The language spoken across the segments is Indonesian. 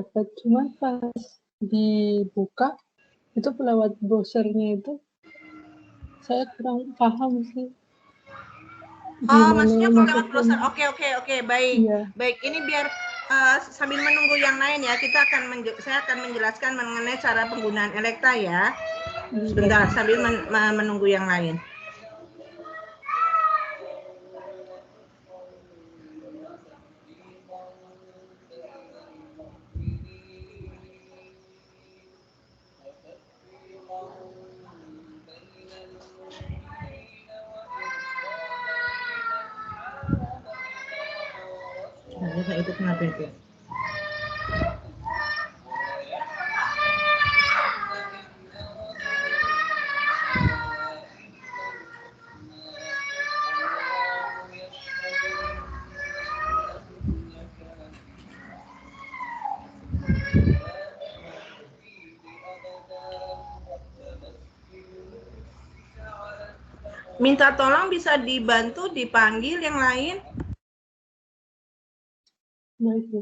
dapat, cuman pas dibuka, itu lewat browser-nya itu, saya kurang paham sih, Oh, gimana maksudnya kalau lewat masukin. browser. Oke, baik. Iya. Baik, ini biar sambil menunggu yang lain ya, saya akan menjelaskan mengenai cara penggunaan Elekta ya. Sebentar, sambil menunggu yang lain. Nah, itu kenapa itu? Minta tolong bisa dibantu dipanggil yang lain. Baik, Bu.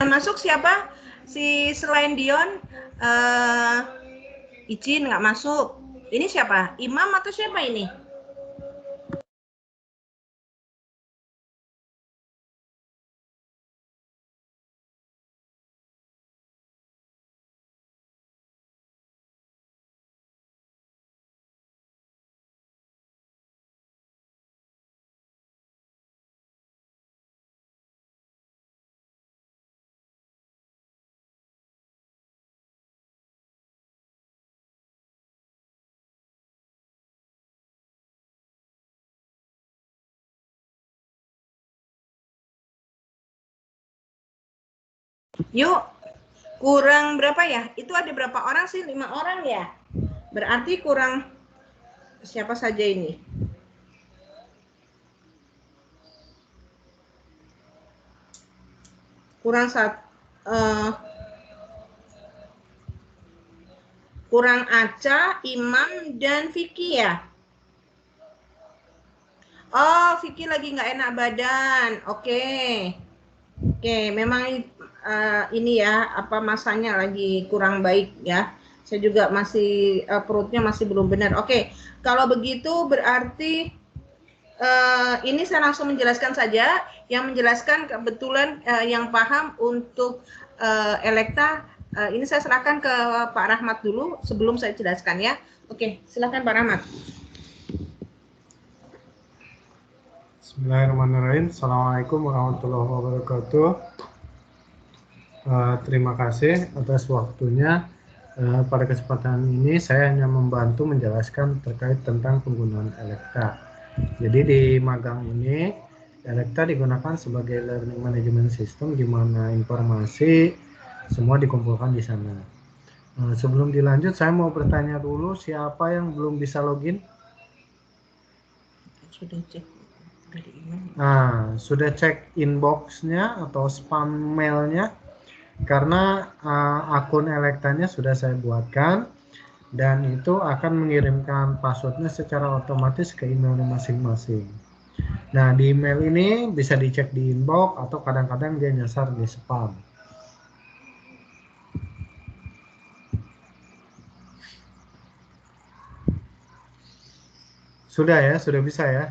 Masuk siapa? Si selain Dion, izin nggak masuk. Ini siapa? Imam atau siapa ini? Yuk, kurang berapa ya? Itu ada berapa orang sih? 5 orang ya? Berarti kurang siapa saja ini? Kurang kurang Aca, Imam, dan Vicky ya? Oh, Vicky lagi nggak enak badan. Oke. Oke, memang ini ya, apa masanya lagi kurang baik ya. Saya juga masih perutnya masih belum benar. Oke, kalau begitu berarti ini saya langsung menjelaskan saja. Yang menjelaskan kebetulan yang paham untuk Elekta, ini saya serahkan ke Pak Rahmat dulu sebelum saya jelaskan ya. Oke, silakan Pak Rahmat. Bismillahirrahmanirrahim. Assalamualaikum warahmatullahi wabarakatuh. Terima kasih atas waktunya. Pada kesempatan ini saya hanya membantu menjelaskan terkait tentang penggunaan Elekta. Jadi di magang ini Elekta digunakan sebagai learning management system di mana informasi semua dikumpulkan di sana. Sebelum dilanjut saya mau bertanya dulu, siapa yang belum bisa login? Sudah cek. Nah, sudah cek inbox-nya atau spam mail-nya? Karena akun Elektanya sudah saya buatkan dan itu akan mengirimkan passwordnya secara otomatis ke emailnya masing-masing. Nah, di email ini bisa dicek di inbox atau kadang-kadang dia nyasar di spam. Sudah ya, sudah bisa ya.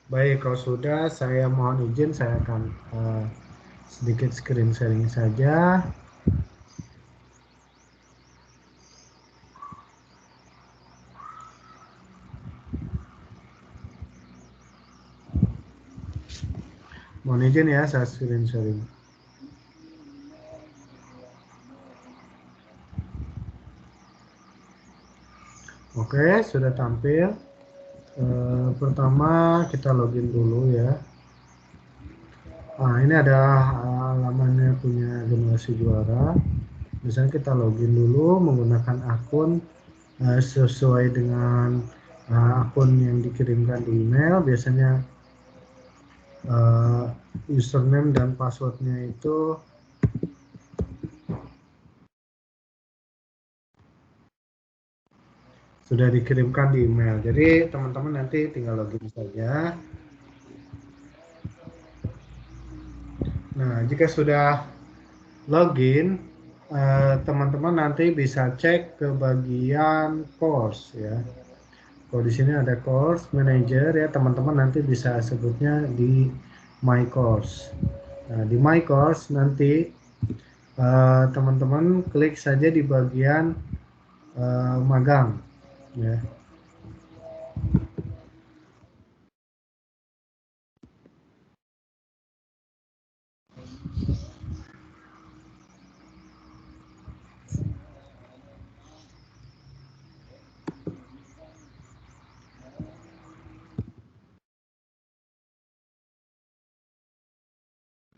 Baik, kalau sudah saya mohon izin saya akan sedikit screen sharing saja. Mohon izin ya, saya screen sharing. Oke, sudah tampil. Pertama kita login dulu ya. Nah, ini ada halamannya punya generasi juara. Misalnya kita login dulu menggunakan akun sesuai dengan akun yang dikirimkan di email. Biasanya username dan passwordnya itu sudah dikirimkan di email. Jadi teman-teman nanti tinggal login saja. Nah, jika sudah login, teman-teman nanti bisa cek ke bagian course ya. Kalau di sini ada course manager ya, teman-teman nanti bisa sebutnya di my course. Nah, di my course nanti teman-teman klik saja di bagian magang ya.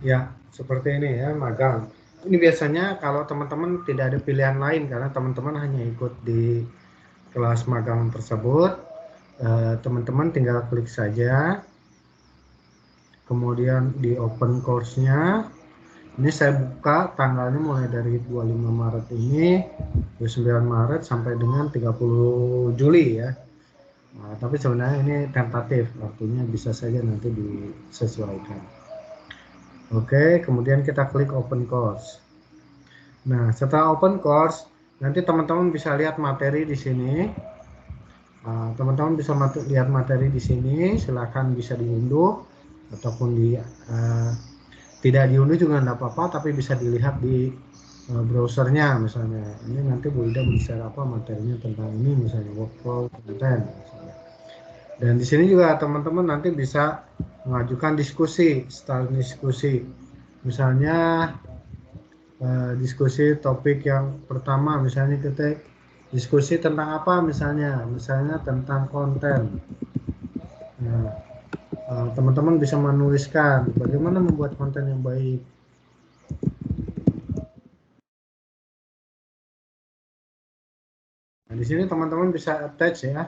Ya, seperti ini ya, magang. Ini biasanya kalau teman-teman tidak ada pilihan lain karena teman-teman hanya ikut di kelas magang tersebut, teman-teman tinggal klik saja. Kemudian di open course-nya. Ini saya buka tanggalnya mulai dari 25 Maret ini, 29 Maret sampai dengan 30 Juli ya. Nah, tapi sebenarnya ini tentatif, artinya bisa saja nanti disesuaikan. Oke, kemudian kita klik open course. Nah, setelah open course, nanti teman-teman bisa lihat materi di sini. Teman-teman bisa lihat materi di sini, silakan bisa diunduh ataupun tidak diunduh juga enggak apa-apa, tapi bisa dilihat di browsernya misalnya. Ini nanti Bu Ida bisa apa materinya tentang ini misalnya workflow content misalnya. Dan di sini juga teman-teman nanti bisa mengajukan diskusi, style diskusi. Misalnya diskusi topik yang pertama misalnya kita diskusi tentang apa misalnya tentang konten. Nah, teman-teman bisa menuliskan bagaimana membuat konten yang baik. Nah, di sini teman-teman bisa attach ya.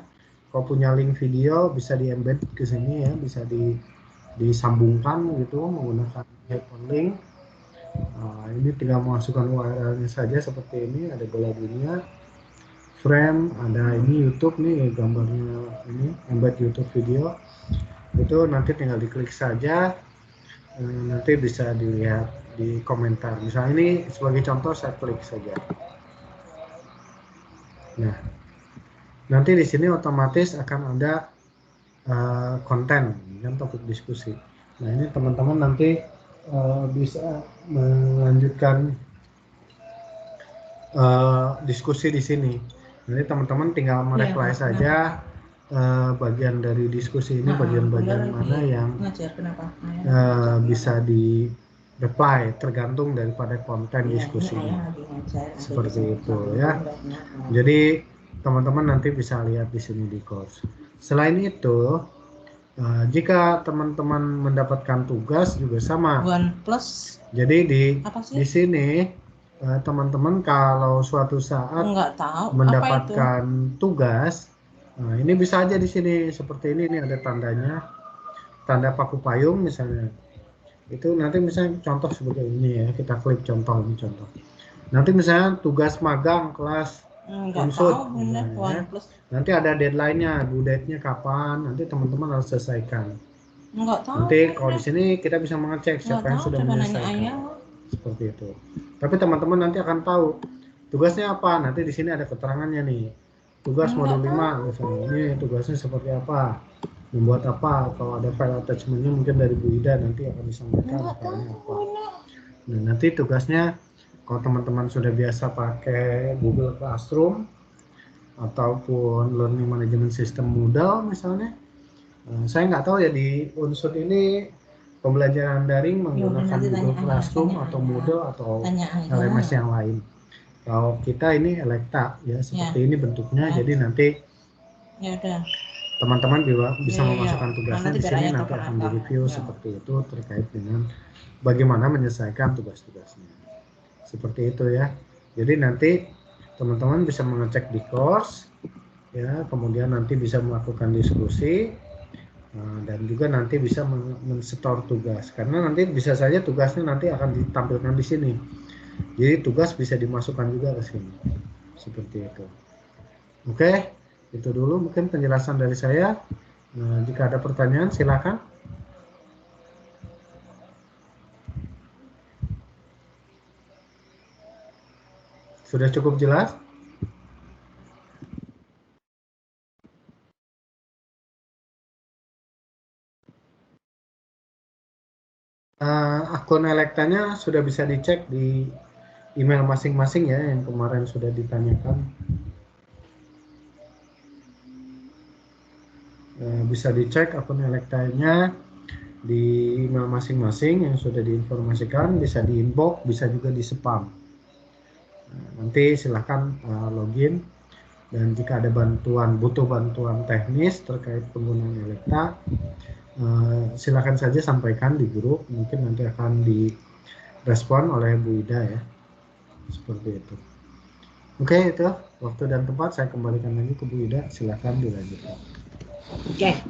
Kalau punya link video bisa di-embed ke sini ya, bisa disambungkan gitu menggunakan hyperlink. Ini tinggal memasukkan URL-nya saja seperti ini, ada bola dunia, frame, ada ini YouTube nih gambarnya ini, embed YouTube video. Itu nanti tinggal diklik saja, nanti bisa dilihat di komentar. Misalnya ini sebagai contoh saya klik saja. Nah, nanti di sini otomatis akan ada konten dan topik diskusi. Nah, ini teman-teman nanti bisa melanjutkan diskusi di sini. Jadi teman-teman tinggal mereply saja bagian dari diskusi ini, bagian-bagian mana yang bisa di reply tergantung daripada konten diskusinya. Seperti itu ya. Jadi teman-teman nanti bisa lihat di sini di course. Selain itu, jika teman-teman mendapatkan tugas juga sama. OnePlus. Jadi di sini teman-teman kalau suatu saat mendapatkan tugas, ini bisa aja di sini seperti ini ada tandanya, tanda paku payung misalnya. Itu nanti misalnya contoh seperti ini ya, kita klik contoh ini contoh. Nanti misalnya tugas magang kelas unsur, nanti ada deadline-nya, due date-nya kapan, nanti teman-teman harus selesaikan. Nanti kalau di sini kita bisa mengecek siapa yang sudah menyelesaikan. Seperti itu. Tapi teman-teman nanti akan tahu tugasnya apa. Nanti di sini ada keterangannya nih. Tugas modul 5 misalnya. Ini tugasnya seperti apa? Membuat apa? Kalau ada file attachment-nya mungkin dari Bu Ida nanti akan disampaikan filenya apa. Nah, nanti tugasnya kalau teman-teman sudah biasa pakai Google Classroom ataupun Learning Management System Moodle misalnya, saya nggak tahu ya di unsur ini pembelajaran daring menggunakan Google Classroom atau Moodle atau LMS yang lain. Kalau kita ini Elekta ya seperti ini bentuknya, jadi nanti teman-teman bisa memasukkan tugasnya di sini, nanti akan direview seperti itu terkait dengan bagaimana menyelesaikan tugas-tugasnya. Seperti itu ya. Jadi nanti teman-teman bisa mengecek di course ya, kemudian nanti bisa melakukan diskusi. Dan juga nanti bisa men-store tugas, karena nanti bisa saja tugasnya nanti akan ditampilkan di sini. Jadi tugas bisa dimasukkan juga ke sini. Seperti itu. Oke, itu dulu mungkin penjelasan dari saya. Jika ada pertanyaan silakan. Sudah cukup jelas? Akun Elektanya sudah bisa dicek di email masing-masing ya, yang kemarin sudah ditanyakan. Bisa dicek akun Elektanya di email masing-masing yang sudah diinformasikan, bisa di inbox, bisa juga di spam. Nanti silahkan login, dan jika ada butuh bantuan teknis terkait penggunaan Elekta, silakan saja sampaikan di grup, mungkin nanti akan direspon oleh Bu Ida ya, seperti itu. Oke, itu waktu dan tempat saya kembalikan lagi ke Bu Ida, silakan dilanjutkan. Oke,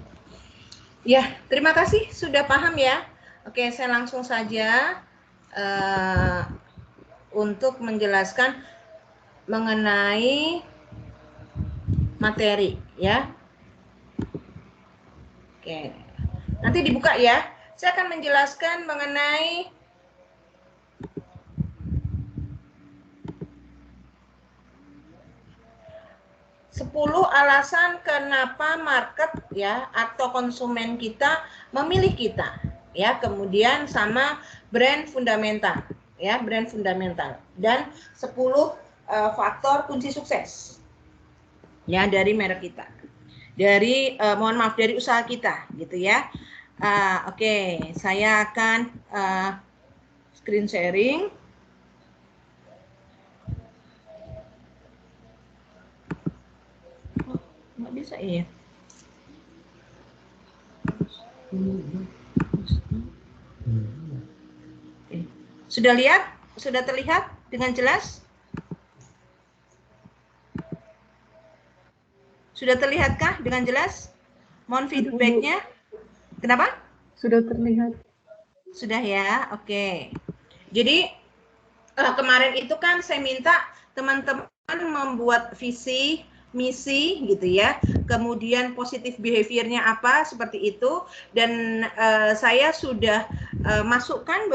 ya terima kasih sudah paham ya. Oke, saya langsung saja untuk menjelaskan mengenai materi ya. Oke, nanti dibuka ya. Saya akan menjelaskan mengenai alasan kenapa market ya atau konsumen kita memilih kita ya, kemudian sama brand fundamental ya, brand fundamental, dan 10 faktor kunci sukses ya dari merek kita, dari mohon maaf, dari usaha kita gitu ya. Oke, saya akan screen sharing. Nggak bisa ya. Sudah lihat? Sudah terlihat dengan jelas? Sudah terlihatkah dengan jelas? Mohon feedbacknya. Kenapa? Sudah terlihat. Sudah ya, oke. Jadi kemarin itu kan saya minta teman-teman membuat visi, misi gitu ya, kemudian positif behavior-nya apa, seperti itu, dan saya sudah masukkan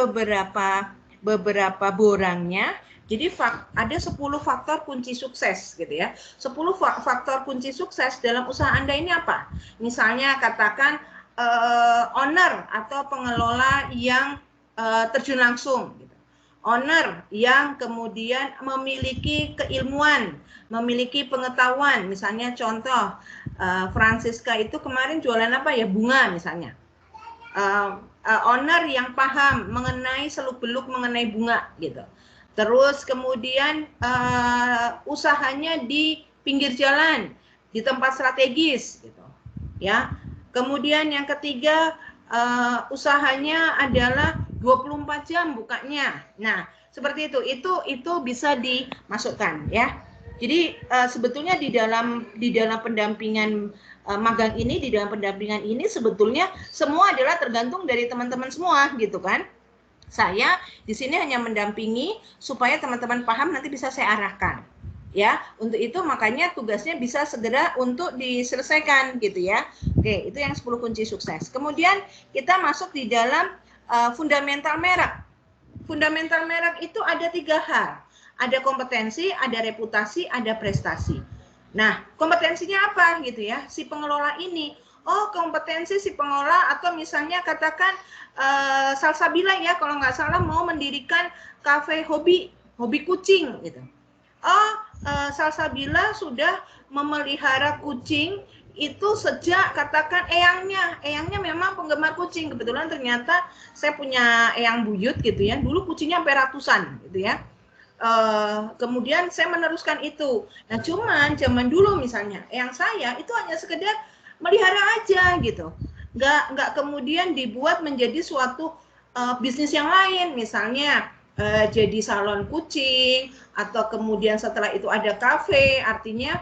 beberapa borangnya. Jadi ada 10 faktor kunci sukses gitu ya. 10 faktor kunci sukses dalam usaha Anda ini apa? Misalnya katakan owner atau pengelola yang terjun langsung gitu. Owner yang kemudian memiliki keilmuan, memiliki pengetahuan. Misalnya contoh, Francisca itu kemarin jualan apa ya? Bunga misalnya. Owner yang paham mengenai seluk-beluk mengenai bunga gitu. Terus kemudian usahanya di pinggir jalan, di tempat strategis gitu. Ya. Kemudian yang ketiga, usahanya adalah 24 jam bukanya. Nah, seperti itu bisa dimasukkan ya. Jadi sebetulnya di dalam pendampingan magang ini, di dalam pendampingan ini sebetulnya semua adalah tergantung dari teman-teman semua gitu kan. Saya di sini hanya mendampingi supaya teman-teman paham, nanti bisa saya arahkan. Ya, untuk itu makanya tugasnya bisa segera untuk diselesaikan gitu ya. Oke, itu yang 10 kunci sukses. Kemudian kita masuk di dalam fundamental merek. Fundamental merek itu ada 3 hal. Ada kompetensi, ada reputasi, ada prestasi. Nah, kompetensinya apa gitu ya? Si pengelola ini, oh kompetensi si pengelola, atau misalnya katakan Salsabila ya, kalau nggak salah mau mendirikan kafe hobi kucing gitu. Oh, Salsabila sudah memelihara kucing itu sejak katakan eyangnya memang penggemar kucing. Kebetulan ternyata saya punya eyang buyut gitu ya, dulu kucingnya sampai ratusan gitu ya. Kemudian saya meneruskan itu. Nah, cuman zaman dulu misalnya eyang saya itu hanya sekedar melihara aja gitu, nggak kemudian dibuat menjadi suatu bisnis yang lain, misalnya jadi salon kucing, atau kemudian setelah itu ada kafe, artinya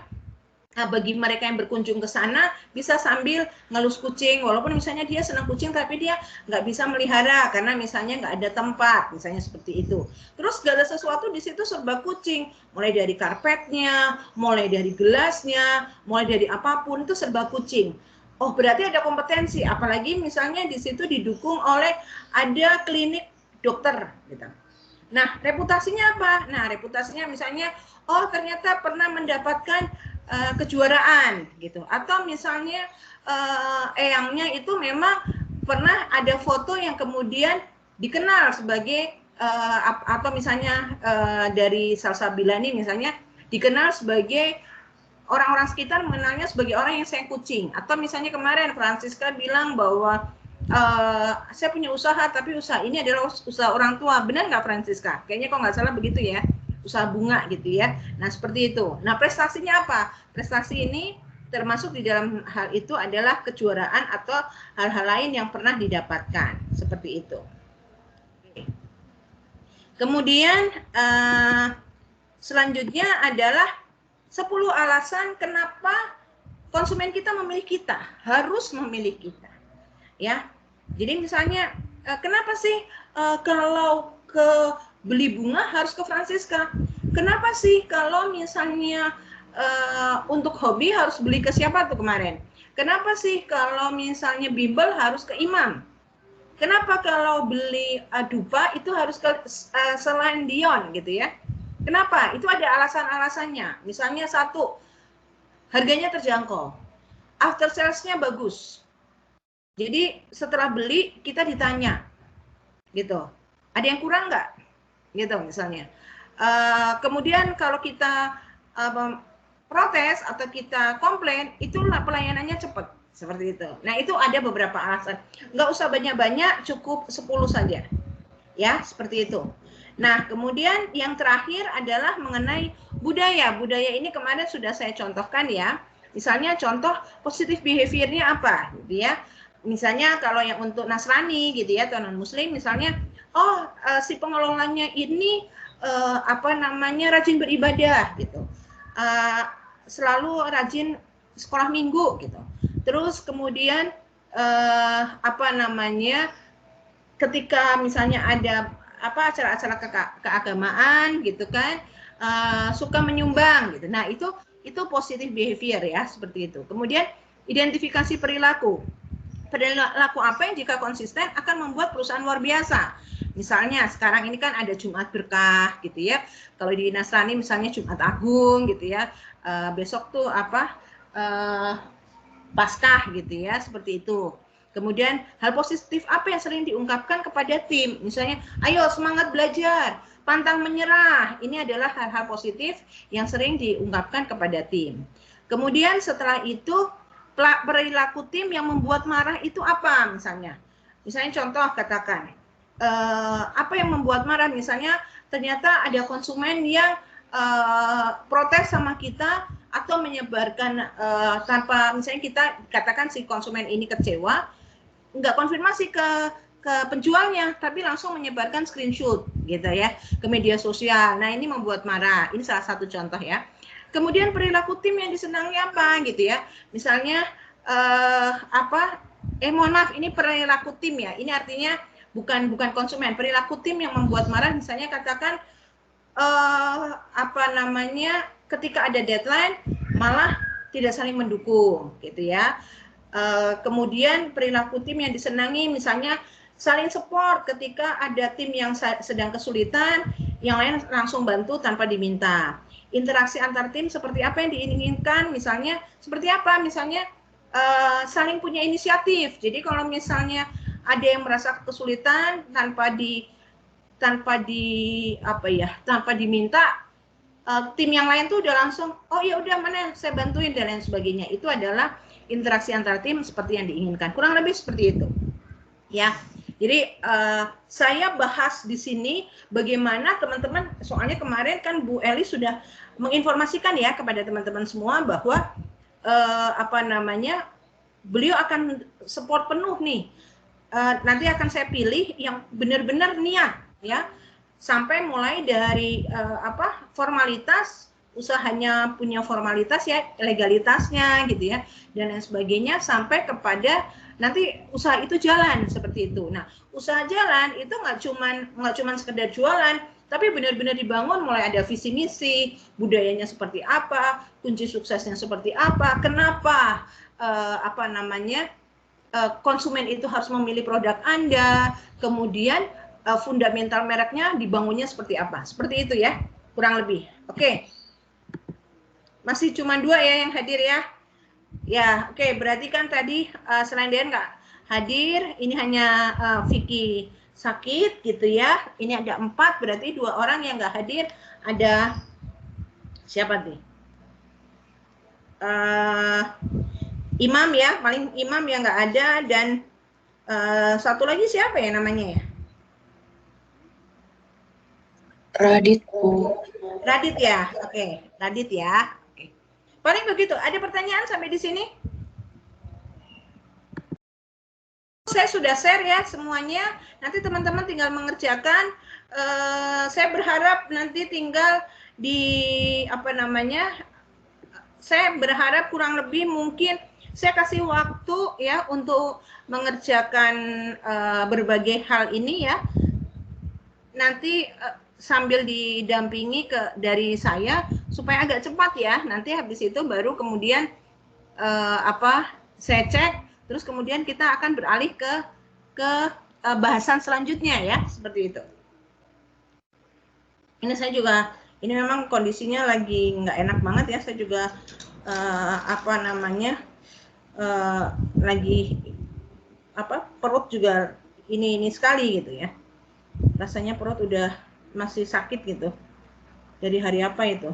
bagi mereka yang berkunjung ke sana bisa sambil ngelus kucing, walaupun misalnya dia senang kucing tapi dia nggak bisa melihara karena misalnya nggak ada tempat, misalnya seperti itu. Terus segala sesuatu di situ serba kucing, mulai dari karpetnya, mulai dari gelasnya, mulai dari apapun itu serba kucing. Oh, berarti ada kompetensi, apalagi misalnya di situ didukung oleh ada klinik dokter gitu. Nah, reputasinya apa? Nah, reputasinya misalnya, oh ternyata pernah mendapatkan kejuaraan gitu, atau misalnya eyangnya itu memang pernah ada foto yang kemudian dikenal sebagai atau misalnya dari Salsabila ini misalnya dikenal sebagai orang-orang sekitar mengenalnya sebagai orang yang sayang kucing, atau misalnya kemarin Francisca bilang bahwa saya punya usaha, tapi usaha ini adalah usaha orang tua. Benar nggak Francisca? Kayaknya kok nggak salah begitu ya, usaha bunga gitu ya. Nah seperti itu. Nah prestasinya apa? Prestasi ini termasuk di dalam hal itu adalah kejuaraan atau hal-hal lain yang pernah didapatkan. Seperti itu. Kemudian selanjutnya adalah 10 alasan kenapa konsumen kita memilih kita, harus memilih kita. Ya. Jadi misalnya kenapa sih kalau ke beli bunga harus ke Francisca? Kenapa sih kalau misalnya untuk hobi harus beli ke siapa tuh kemarin? Kenapa sih kalau misalnya bimbel harus ke Imam? Kenapa kalau beli dupa itu harus ke Celine Dion gitu ya? Kenapa? Itu ada alasan-alasannya. Misalnya satu, harganya terjangkau, after sales-nya bagus. Jadi setelah beli kita ditanya, gitu, ada yang kurang nggak, gitu misalnya. Kemudian kalau kita protes atau kita komplain, itulah pelayanannya cepat, seperti itu. Nah itu ada beberapa alasan, nggak usah banyak-banyak, cukup 10 saja, ya seperti itu. Nah kemudian yang terakhir adalah mengenai budaya. Budaya ini kemarin sudah saya contohkan ya. Misalnya contoh positive behavior-nya apa, gitu ya. Misalnya kalau yang untuk Nasrani gitu ya, atau non Muslim misalnya, si pengelolanya ini rajin beribadah gitu, selalu rajin sekolah minggu gitu. Terus kemudian ketika misalnya ada acara-acara keagamaan gitu kan, suka menyumbang gitu. Nah itu positive behavior ya, seperti itu. Kemudian identifikasi perilaku apa yang jika konsisten akan membuat perusahaan luar biasa. Misalnya sekarang ini kan ada Jumat Berkah gitu ya. Kalau di Nasrani misalnya Jumat Agung gitu ya. Besok tuh Paskah gitu ya, seperti itu. Kemudian hal positif apa yang sering diungkapkan kepada tim? Misalnya, ayo semangat belajar, pantang menyerah. Ini adalah hal-hal positif yang sering diungkapkan kepada tim. Kemudian setelah itu perilaku tim yang membuat marah itu apa misalnya? Misalnya contoh katakan, apa yang membuat marah? Misalnya ternyata ada konsumen yang protes sama kita atau menyebarkan tanpa, misalnya kita katakan si konsumen ini kecewa, nggak konfirmasi ke penjualnya, tapi langsung menyebarkan screenshot gitu ya ke media sosial. Nah ini membuat marah. Ini salah satu contoh ya. Kemudian perilaku tim yang disenangi apa gitu ya. Misalnya mohon maaf, ini perilaku tim ya. Ini artinya bukan konsumen. Perilaku tim yang membuat marah misalnya katakan ketika ada deadline malah tidak saling mendukung gitu ya. Kemudian perilaku tim yang disenangi misalnya saling support ketika ada tim yang sedang kesulitan, yang lain langsung bantu tanpa diminta. Interaksi antar tim seperti apa yang diinginkan, misalnya seperti apa, misalnya saling punya inisiatif. Jadi kalau misalnya ada yang merasa kesulitan tanpa diminta, tim yang lain tuh udah langsung, oh ya udah mana saya bantuin dan lain sebagainya. Itu adalah interaksi antar tim seperti yang diinginkan. Kurang lebih seperti itu. Ya. Jadi saya bahas di sini bagaimana teman-teman, soalnya kemarin kan Bu Eli sudah menginformasikan ya kepada teman-teman semua bahwa beliau akan support penuh nih. Nanti akan saya pilih yang benar-benar niat ya, sampai mulai dari formalitas, usahanya punya formalitas ya, legalitasnya gitu ya, dan lain sebagainya, sampai kepada nanti usaha itu jalan seperti itu. Nah, usaha jalan itu nggak cuman sekedar jualan, tapi benar-benar dibangun mulai ada visi misi, budayanya seperti apa, kunci suksesnya seperti apa, kenapa konsumen itu harus memilih produk Anda, kemudian fundamental mereknya dibangunnya seperti apa. Seperti itu ya, kurang lebih. Oke. Masih cuma 2 ya yang hadir ya. Ya, oke, berarti kan tadi selain Dean nggak hadir, ini hanya Vicky sakit gitu ya. Ini ada 4, berarti 2 orang yang nggak hadir. Ada siapa nih? Imam ya, paling Imam yang nggak ada, dan satu lagi siapa ya namanya ya? Radit, Bu. Radit ya, oke, Radit ya. Oke. Paling begitu. Ada pertanyaan sampai di sini? Saya sudah share ya semuanya. Nanti teman-teman tinggal mengerjakan. Saya berharap nanti tinggal saya berharap kurang lebih mungkin saya kasih waktu ya untuk mengerjakan berbagai hal ini ya. Nanti sambil didampingi dari saya supaya agak cepat ya. Nanti habis itu baru kemudian saya cek, terus kemudian kita akan beralih ke bahasan selanjutnya ya, seperti itu. Ini saya juga, ini memang kondisinya lagi nggak enak banget ya, saya juga apa namanya, lagi perut juga ini sekali gitu ya, rasanya perut udah masih sakit gitu dari hari apa itu.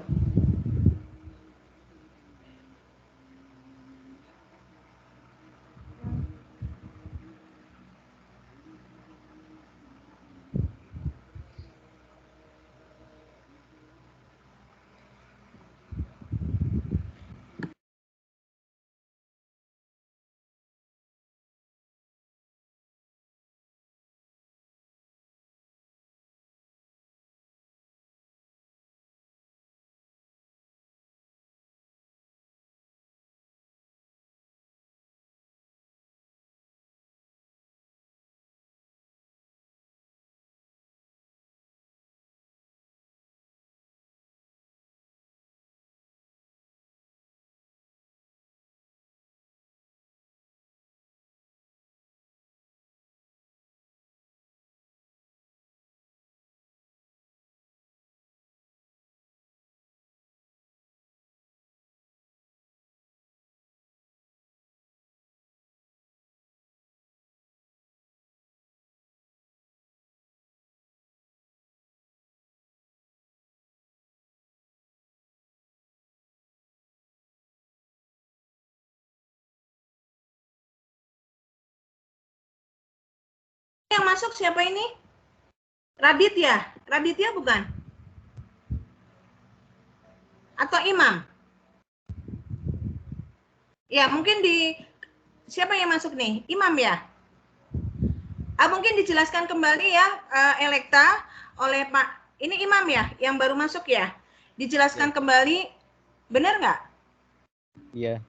Yang masuk siapa ini? Radit ya? Raditya bukan? Atau Imam? Ya, mungkin siapa yang masuk nih? Imam ya? Mungkin dijelaskan kembali ya, Elekta, oleh Pak, ini Imam ya, yang baru masuk ya? Dijelaskan kembali, benar nggak? Iya.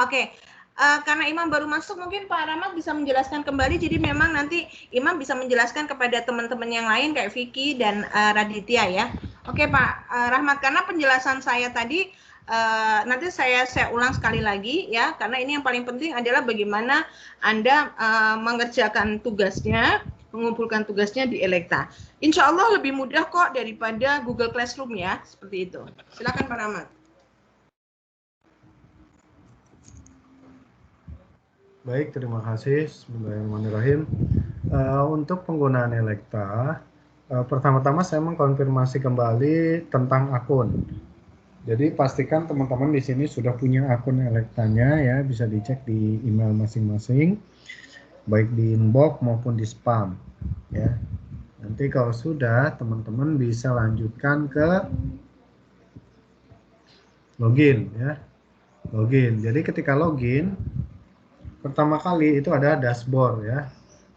Oke. Karena Imam baru masuk, mungkin Pak Rahmat bisa menjelaskan kembali. Jadi memang nanti Imam bisa menjelaskan kepada teman-teman yang lain kayak Vicky dan Raditya ya. Oke Pak Rahmat, karena penjelasan saya tadi nanti saya ulang sekali lagi ya, karena ini yang paling penting adalah bagaimana Anda mengerjakan tugasnya, mengumpulkan tugasnya di Elekta. Insya Allah lebih mudah kok daripada Google Classroom ya, seperti itu. Silakan Pak Rahmat. Baik, terima kasih. Bismillahirrahmanirrahim. Untuk penggunaan Elekta, pertama-tama saya mengkonfirmasi kembali tentang akun. Jadi pastikan teman-teman di sini sudah punya akun Elektanya ya, bisa dicek di email masing-masing, baik di inbox maupun di spam ya. Nanti kalau sudah, teman-teman bisa lanjutkan ke login ya. Login. Jadi ketika login, pertama kali itu ada dashboard ya.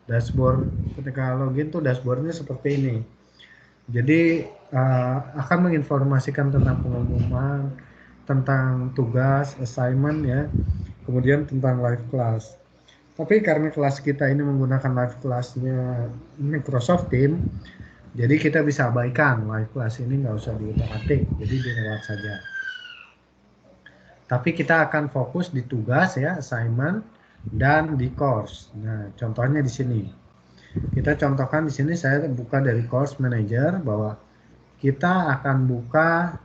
Dashboard ketika login tuh dashboardnya seperti ini. Jadi akan menginformasikan tentang pengumuman, tentang tugas, assignment ya, kemudian tentang live class. Tapi karena kelas kita ini menggunakan live classnya Microsoft Teams, jadi kita bisa abaikan live class ini, nggak usah diutak-atik, jadi dilewat saja. Tapi kita akan fokus di tugas ya, assignment, dan di course. Nah, contohnya di sini. Kita contohkan di sini, saya buka dari course manager bahwa kita akan buka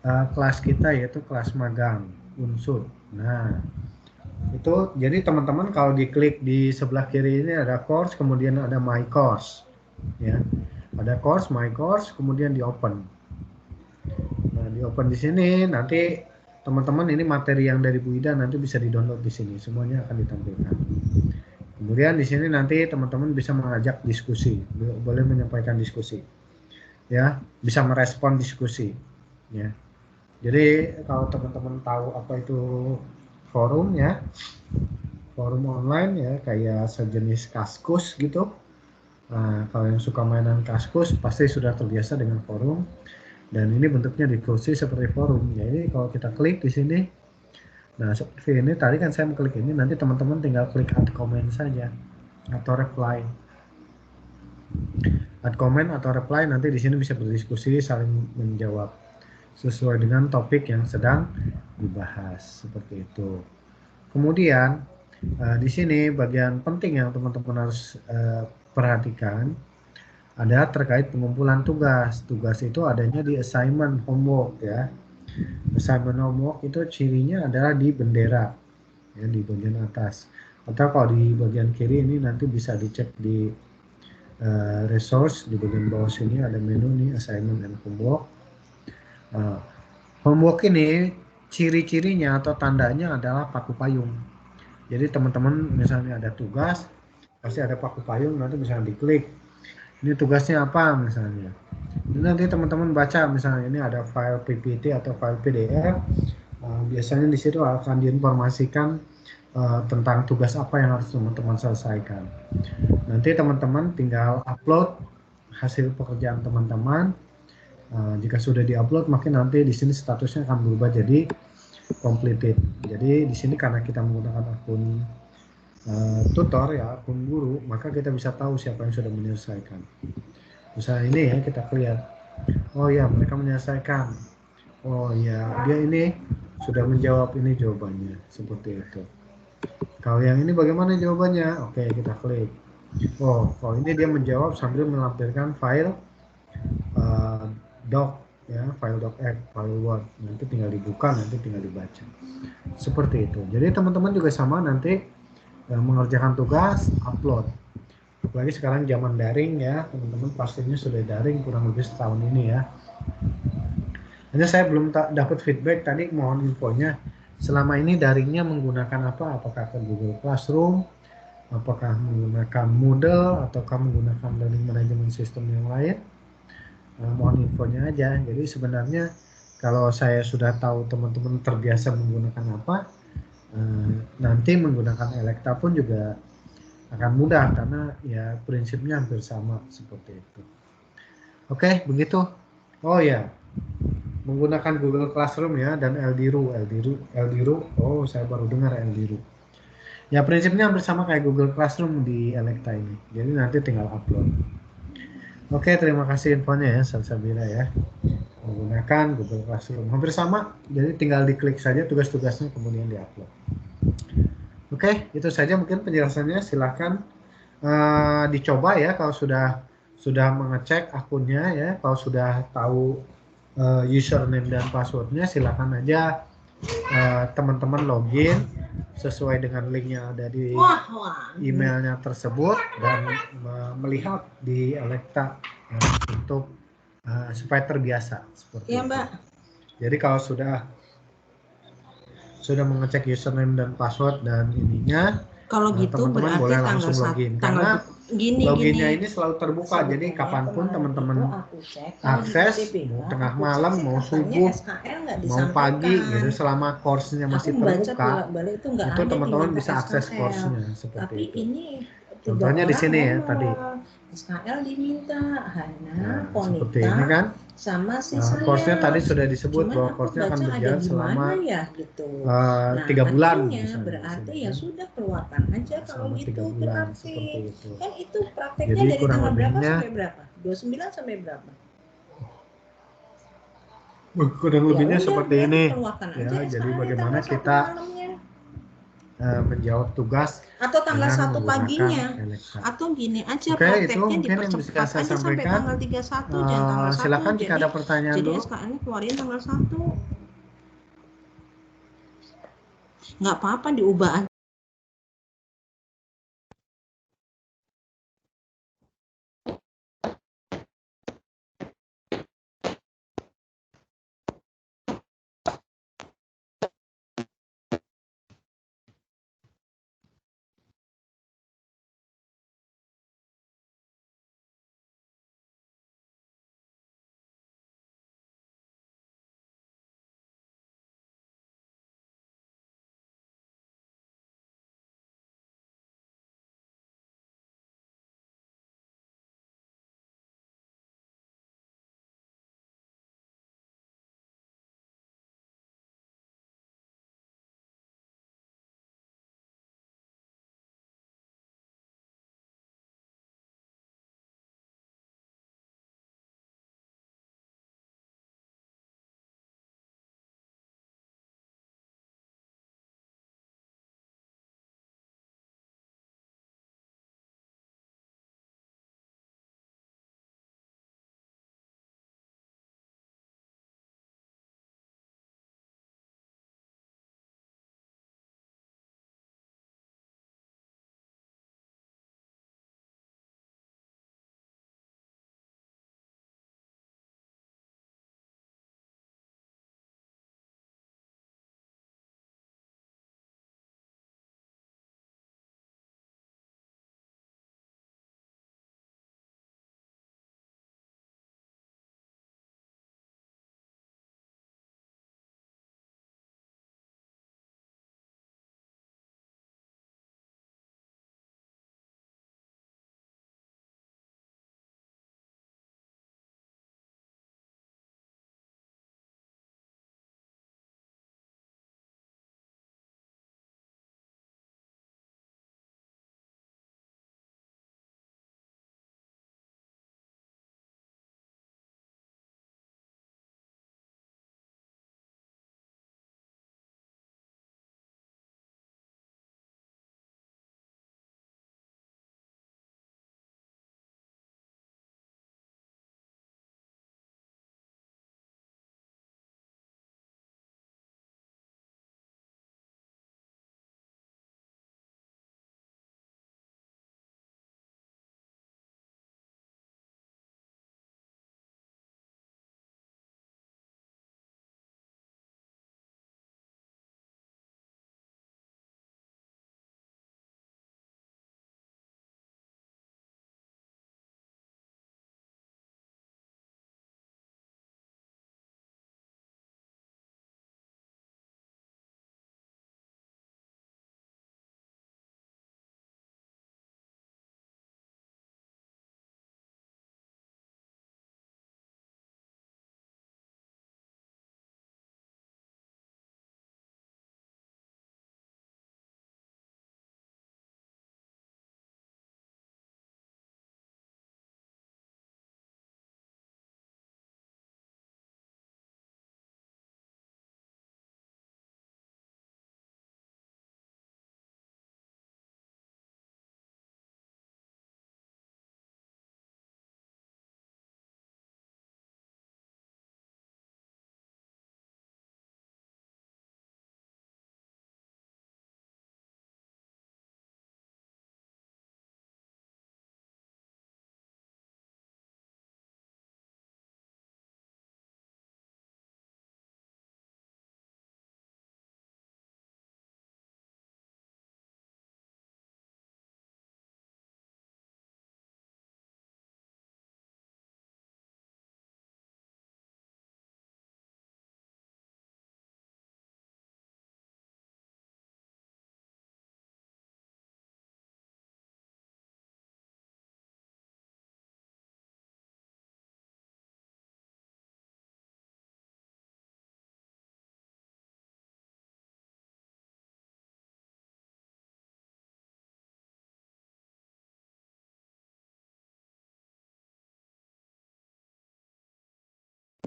kelas kita, yaitu kelas magang unsur. Nah, itu jadi teman-teman kalau diklik di sebelah kiri ini ada course, kemudian ada my course. Ya. Ada course, my course, kemudian di open. Nah, di open di sini nanti teman-teman ini materi yang dari Bu Ida nanti bisa di-download di sini, semuanya akan ditampilkan. Kemudian di sini nanti teman-teman bisa mengajak diskusi, boleh menyampaikan diskusi, ya, bisa merespon diskusi, ya. Jadi kalau teman-teman tahu apa itu forum ya, forum online ya, kayak sejenis Kaskus gitu. Nah, kalau yang suka mainan Kaskus pasti sudah terbiasa dengan forum. Dan ini bentuknya diskusi seperti forum. Jadi kalau kita klik di sini, nah seperti ini, tadi kan saya mengklik ini, nanti teman-teman tinggal klik add comment saja atau reply. Add comment atau reply, nanti di sini bisa berdiskusi, saling menjawab sesuai dengan topik yang sedang dibahas, seperti itu. Kemudian di sini bagian penting yang teman-teman harus perhatikan ada terkait pengumpulan tugas. Tugas itu adanya di assignment homework ya. Assignment homework itu cirinya adalah di bendera, ya, di bagian atas. Atau kalau di bagian kiri ini nanti bisa dicek di resource, di bagian bawah sini ada menu nih, assignment and homework. Homework ini ciri-cirinya atau tandanya adalah paku payung. Jadi teman-teman misalnya ada tugas, pasti ada paku payung, nanti misalnya diklik. Ini tugasnya apa misalnya. Ini nanti teman-teman baca misalnya ini ada file PPT atau file PDF. Biasanya di situ akan diinformasikan tentang tugas apa yang harus teman-teman selesaikan. Nanti teman-teman tinggal upload hasil pekerjaan teman-teman. Jika sudah diupload, maka nanti di sini statusnya akan berubah jadi completed. Jadi di sini karena kita menggunakan akun tutor ya, akun guru, maka kita bisa tahu siapa yang sudah menyelesaikan. Misalnya ini ya, kita lihat, oh ya mereka menyelesaikan, oh ya dia ini sudah menjawab, ini jawabannya, seperti itu. Kalau yang ini bagaimana jawabannya? Oke, kita klik. Oh, kalau ini dia menjawab sambil melampirkan file doc, ya, file docx, file word. Nanti tinggal dibuka, nanti tinggal dibaca. Seperti itu. Jadi teman-teman juga sama nanti mengerjakan tugas, upload. Apalagi sekarang zaman daring ya, teman-teman pastinya sudah daring kurang lebih setahun ini ya. Hanya saya belum dapat feedback tadi, mohon infonya. Selama ini daringnya menggunakan apa? Apakah ke Google Classroom, apakah menggunakan Moodle, ataukah menggunakan learning management system yang lain? Mohon infonya aja. Jadi sebenarnya kalau saya sudah tahu teman-teman terbiasa menggunakan apa, nanti menggunakan Elekta pun juga akan mudah karena ya prinsipnya hampir sama seperti itu. Oke, begitu. Oh ya, menggunakan Google Classroom ya dan Eldiru. Oh, saya baru dengar Eldiru. Ya prinsipnya hampir sama kayak Google Classroom di Elekta ini. Jadi nanti tinggal upload. Oke, terima kasih infonya ya, Salsabila ya. Menggunakan Google Classroom hampir sama, jadi tinggal diklik saja tugas-tugasnya kemudian diupload. Oke, itu saja mungkin penjelasannya. Silahkan dicoba ya kalau sudah mengecek akunnya ya, kalau sudah tahu username dan passwordnya, silakan aja teman-teman login sesuai dengan link yang ada di emailnya tersebut dan melihat di Elekta untuk supaya terbiasa seperti ya, Mbak. Jadi kalau sudah mengecek username dan password dan ininya, kalau gitu teman-teman berarti boleh tanggal langsung login karena loginnya ini selalu terbuka. Jadi kapanpun teman-teman akses, mau tengah malam, mau subuh, mau pagi, gitu, selama course-nya masih terbuka, itu teman-teman bisa akses course-nya seperti itu. Ini contohnya di sini ya tadi. SKL diminta, Hana, seperti ini kan. sama si course-nya tadi sudah disebut bahwa course-nya akan berjalan selama ya, gitu. 3 bulan. Berarti ya sudah keluarkan aja kalau gitu berarti. Kan itu prakteknya jadi dari tanggal berapa sampai berapa? 29 sampai berapa? Kurang lebihnya seperti ini. Ya, jadi bagaimana kita menjawab tugas atau tanggal 1 paginya Elekta. Atau gini aja prakteknya dipercepat aja sampai tanggal 31 jangan tanggal 1. Silakan jika ada pertanyaan jadi dulu. SKL keluarin tanggal 1. Nggak apa-apa diubah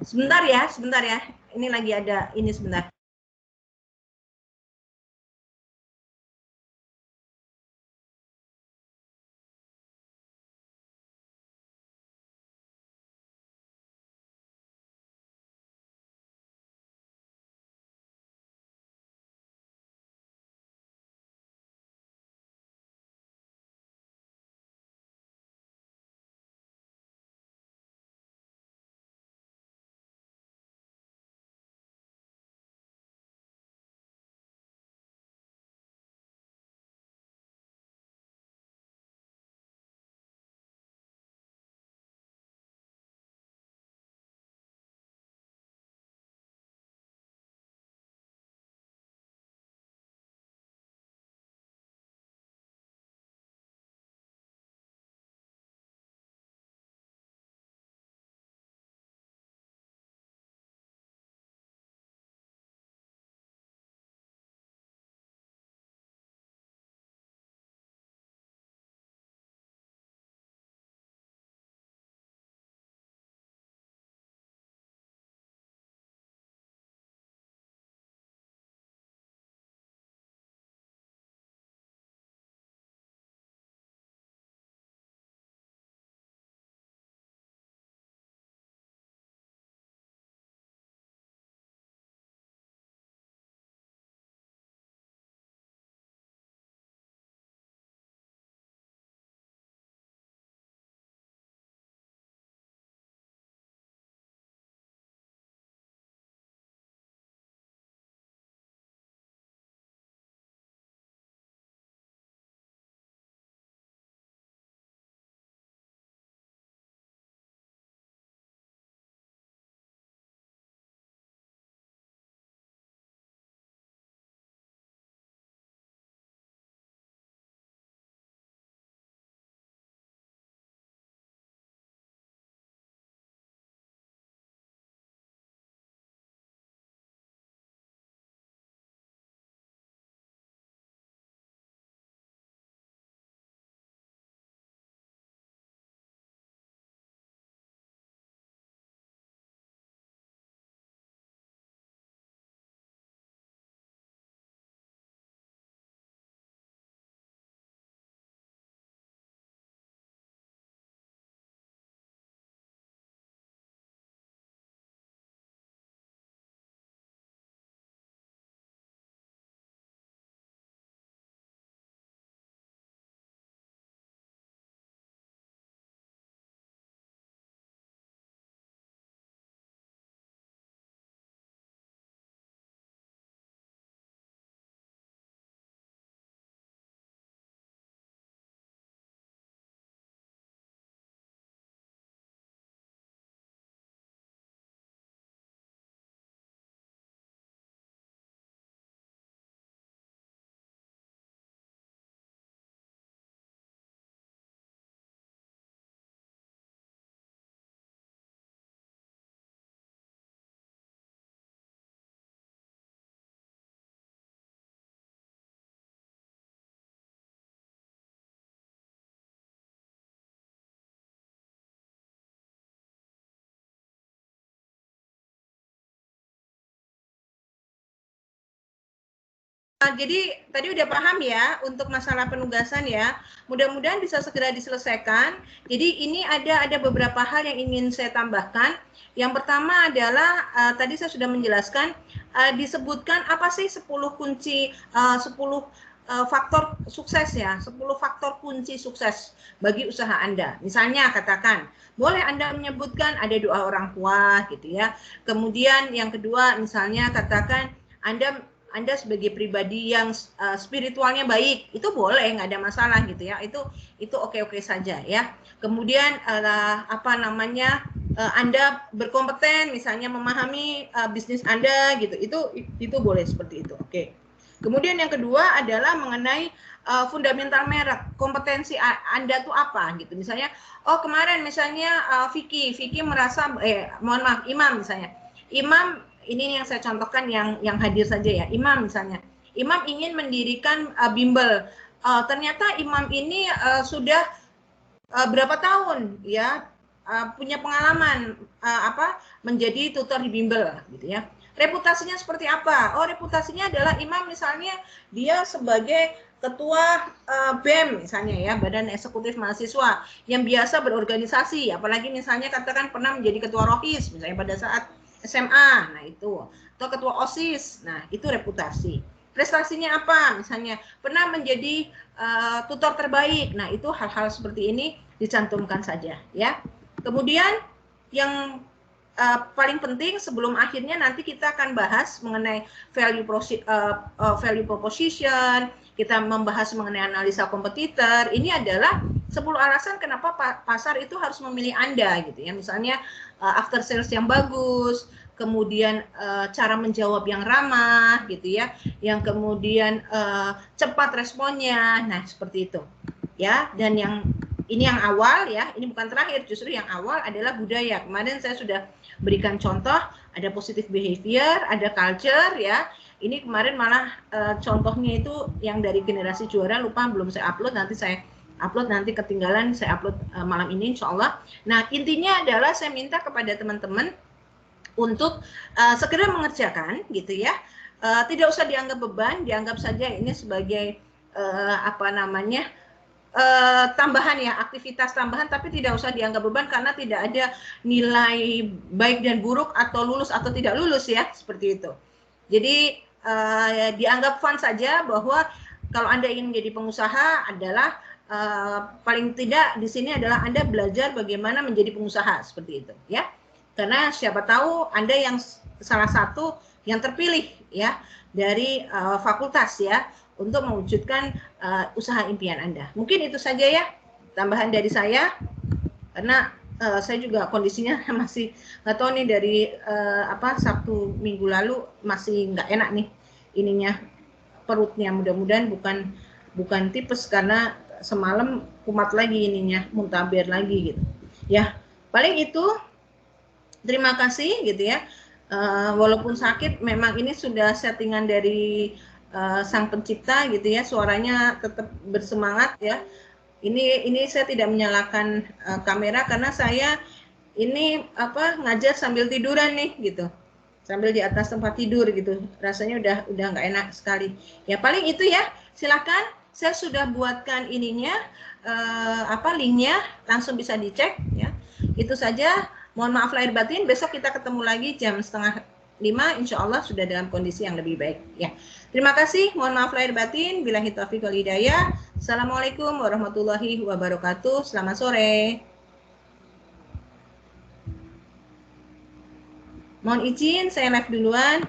Sebentar ya. Ini lagi ada ini sebentar. Jadi tadi udah paham ya untuk masalah penugasan ya. Mudah-mudahan bisa segera diselesaikan. Jadi ini ada beberapa hal yang ingin saya tambahkan. Yang pertama adalah tadi saya sudah menjelaskan disebutkan apa sih 10 kunci 10 faktor sukses ya, 10 faktor kunci sukses bagi usaha Anda. Misalnya katakan, boleh Anda menyebutkan ada doa orang tua gitu ya. Kemudian yang kedua misalnya katakan Anda sebagai pribadi yang spiritualnya baik, itu boleh, nggak ada masalah gitu ya. Itu oke-oke saja ya. Kemudian Anda berkompeten, misalnya memahami bisnis Anda gitu. Itu boleh seperti itu. Oke. Kemudian yang kedua adalah mengenai fundamental merek, kompetensi Anda tuh apa gitu. Misalnya, kemarin misalnya Vicky merasa Imam misalnya. Imam ini yang saya contohkan yang hadir saja ya. Imam misalnya. Imam ingin mendirikan bimbel. Ternyata Imam ini sudah berapa tahun ya punya pengalaman menjadi tutor di bimbel gitu ya. Reputasinya seperti apa? Oh, reputasinya adalah imam misalnya dia sebagai ketua BEM misalnya ya, Badan Eksekutif Mahasiswa yang biasa berorganisasi, apalagi misalnya katakan pernah menjadi ketua ROHIS misalnya pada saat SMA, nah itu, atau ketua OSIS, nah itu reputasi. Prestasinya apa? Misalnya pernah menjadi tutor terbaik, nah itu hal-hal seperti ini dicantumkan saja ya. Kemudian yang paling penting sebelum akhirnya nanti kita akan bahas mengenai value proposition, kita membahas mengenai analisa kompetitor. Ini adalah 10 alasan kenapa pasar itu harus memilih Anda gitu ya. Misalnya after sales yang bagus, kemudian cara menjawab yang ramah gitu ya, yang kemudian cepat responnya. Nah, seperti itu. Ya, dan yang ini yang awal ya, ini bukan terakhir, justru yang awal adalah budaya. Kemarin saya sudah berikan contoh, ada positive behavior, ada culture ya. Ini kemarin malah contohnya itu yang dari generasi juara, lupa belum saya upload, nanti saya upload, nanti ketinggalan saya upload malam ini insya Allah. Nah, intinya adalah saya minta kepada teman-teman untuk segera mengerjakan gitu ya. Tidak usah dianggap beban, dianggap saja ini sebagai tambahan ya, aktivitas tambahan, tapi tidak usah dianggap beban karena tidak ada nilai baik dan buruk atau lulus atau tidak lulus ya, seperti itu. Jadi dianggap fun saja, bahwa kalau Anda ingin menjadi pengusaha adalah paling tidak di sini adalah Anda belajar bagaimana menjadi pengusaha, seperti itu ya. Karena siapa tahu Anda yang salah satu yang terpilih ya dari fakultas ya, untuk mewujudkan usaha impian Anda. Mungkin itu saja ya tambahan dari saya, karena saya juga kondisinya masih nggak tahu nih dari Sabtu minggu lalu masih nggak enak nih ininya, perutnya. Mudah-mudahan bukan tipes, karena semalam kumat lagi ininya, muntaber lagi gitu ya. Paling itu, terima kasih gitu ya. Walaupun sakit, memang ini sudah settingan dari Sang Pencipta gitu ya, suaranya tetap bersemangat ya. Ini saya tidak menyalakan kamera karena saya ini ngajar sambil tiduran nih gitu, sambil di atas tempat tidur gitu, rasanya udah nggak enak sekali ya. Paling itu ya, silakan, saya sudah buatkan ininya linknya, langsung bisa dicek ya. Itu saja, mohon maaf lahir batin. Besok kita ketemu lagi jam 4:30, insya Allah sudah dalam kondisi yang lebih baik ya. Terima kasih, mohon maaf lahir batin. Billahi taufiq wal hidayah. Assalamualaikum warahmatullahi wabarakatuh. Selamat sore. Mohon izin, saya live duluan.